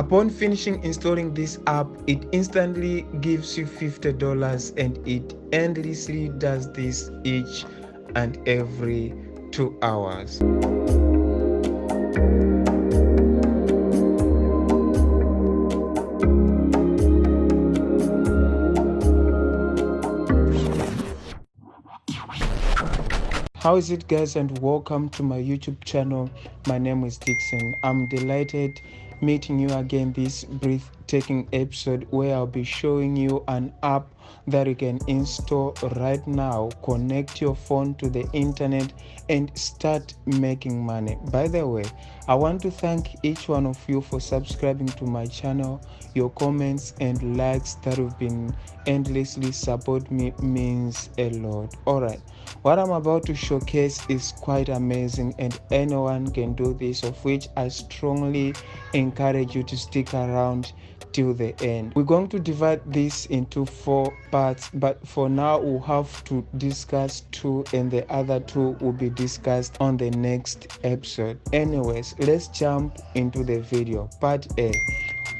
Upon finishing installing this app, it instantly gives you $50 and it endlessly does this each and every 2 hours. How is it, guys, and welcome to my YouTube channel. My name is Dixon. I'm delighted meeting you again this breathtaking episode where I'll be showing you an app that you can install right now, connect your phone to the internet and start making money. By the way, I want to thank each one of you for subscribing to my channel. Your comments and likes that have been endlessly support me means a lot. Alright, what I'm about to showcase is quite amazing and anyone can do this, of which I strongly encourage you to stick around till the end. We're going to divide this into 4 parts, but for now we'll have to discuss 2 and the other 2 will be discussed on the next episode. Anyways, let's jump into the video. Part A.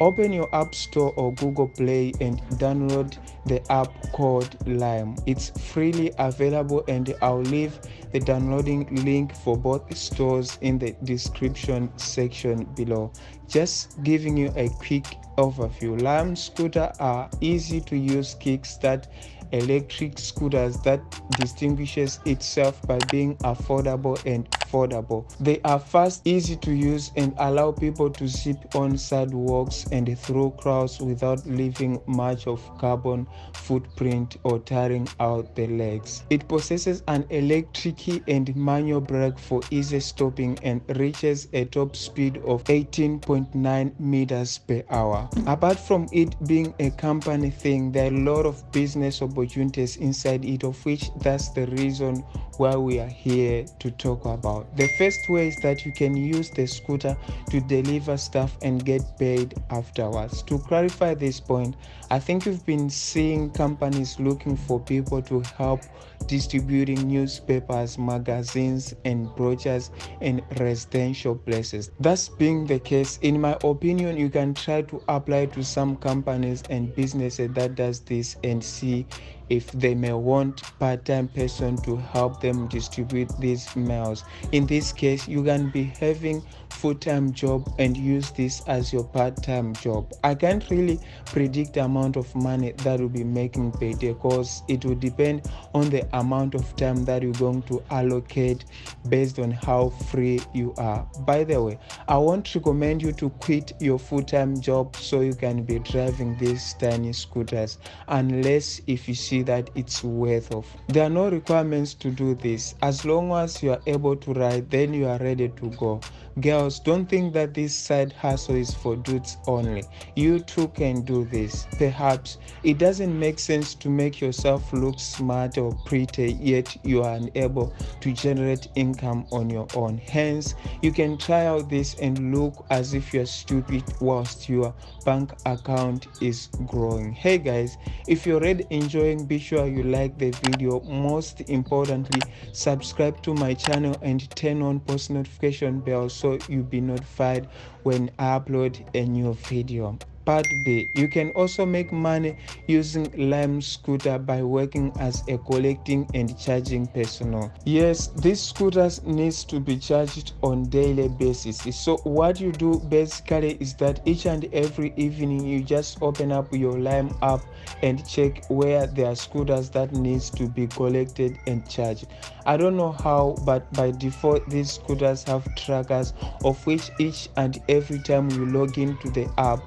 Open your App Store or Google Play and download the app called Lime. It's freely available and I'll leave the downloading link for both stores in the description section below. Just giving you a quick overview. Lime scooters are easy to use kickstart electric scooters that distinguishes itself by being affordable and foldable. They are fast, easy to use, and allow people to zip on sidewalks and through crowds without leaving much of carbon footprint or tiring out the legs. It possesses an electric and manual brake for easy stopping and reaches a top speed of 18.9 meters per hour. Apart from it being a company thing, there are a lot of business opportunities inside it, of which that's the reason why we are here to talk about. The first way is that you can use the scooter to deliver stuff and get paid afterwards. To clarify this point, I think you've been seeing companies looking for people to help distributing newspapers, magazines and brochures in residential places. That's being the case, in my opinion, you can try to apply to some companies and businesses that does this and see if they may want part-time person to help them distribute these mails. In this case, you can be having full-time job and use this as your part-time job. I can't really predict the amount of money that will be making payday because it will depend on the amount of time that you're going to allocate based on how free you are. By the way, I won't recommend you to quit your full-time job so you can be driving these tiny scooters unless if you see that it's worth of. There are no requirements to do this. As long as you are able to ride, then you are ready to go. Girls, don't think that this side hustle is for dudes only. You too can do this. Perhaps it doesn't make sense to make yourself look smart or pretty, yet you are unable to generate income on your own. Hence, you can try out this and look as if you're stupid whilst your bank account is growing. Hey guys, if you're already enjoying, be sure you like the video. Most importantly, subscribe to my channel and turn on post notification bell so you'll be notified when I upload a new video. Part B. You can also make money using Lime scooter by working as a collecting and charging personnel. Yes, these scooters needs to be charged on daily basis. So what you do basically is that each and every evening you just open up your Lime app and check where there are scooters that needs to be collected and charged. I don't know how, but by default these scooters have trackers, of which each and every time you log into the app,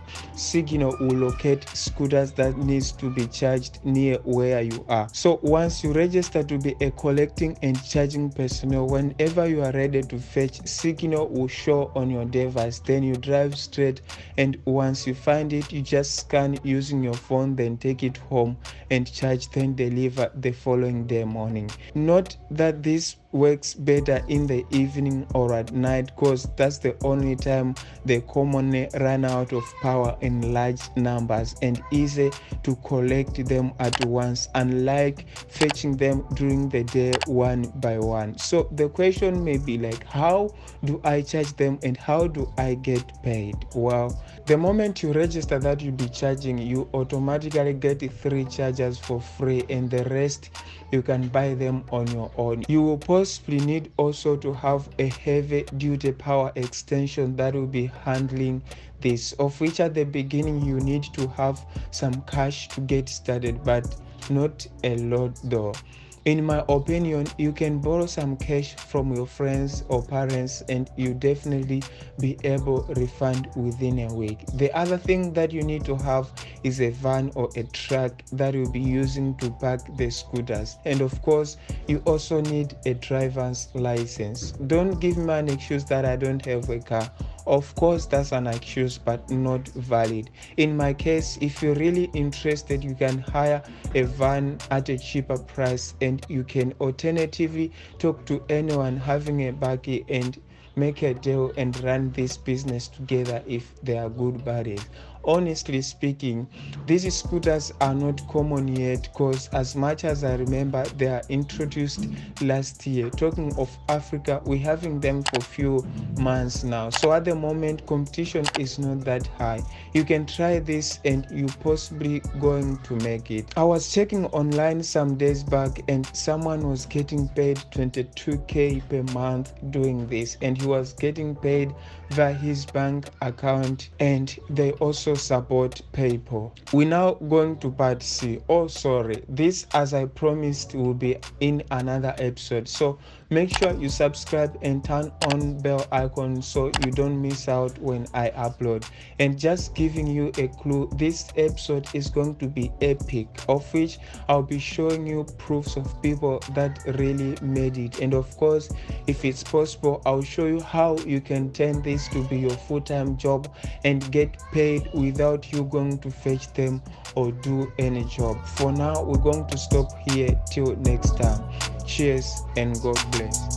Signal will locate scooters that needs to be charged near where you are. So once you register to be a collecting and charging personnel, whenever you are ready to fetch, Signal will show on your device. Then you drive straight, and once you find it, you just scan using your phone, then take it home and charge, then deliver the following day morning. Note that this works better in the evening or at night, because that's the only time they commonly run out of power in large numbers and easy to collect them at once, unlike fetching them during the day one by one. So the question may be like, how do I charge them and how do I get paid? Well, The moment you register that you'll be charging, you automatically get 3 chargers for free, and the rest you can buy them on your own. You will possibly need also to have a heavy duty power extension that will be handling this, of which at the beginning you need to have some cash to get started, but not a lot though. In my opinion, you can borrow some cash from your friends or parents and you definitely be able to refund within a week. The other thing that you need to have is a van or a truck that you'll be using to park the scooters. And of course, you also need a driver's license. Don't give me an excuse that I don't have a car. Of course, that's an excuse, but not valid. In my case, if you're really interested, you can hire a van at a cheaper price, and you can alternatively talk to anyone having a buggy and make a deal and run this business together if they are good buddies. Honestly speaking, these scooters are not common yet, because as much as I remember, they are introduced last year. Talking of Africa, we're having them for few months now, so at the moment competition is not that high. You can try this and you possibly going to make it. I was checking online some days back and someone was getting paid 22k per month doing this, and he was getting paid via his bank account, and they also support PayPal. We're now going to part C. Oh sorry, this, as I promised, will be in another episode, so make sure you subscribe and turn on bell icon so you don't miss out when I upload. And just giving you a clue, this episode is going to be epic, of which I'll be showing you proofs of people that really made it, and of course, if it's possible, I'll show you how you can turn this to be your full-time job and get paid without you going to fetch them or do any job. For now, we're going to stop here till next time. Cheers and God bless.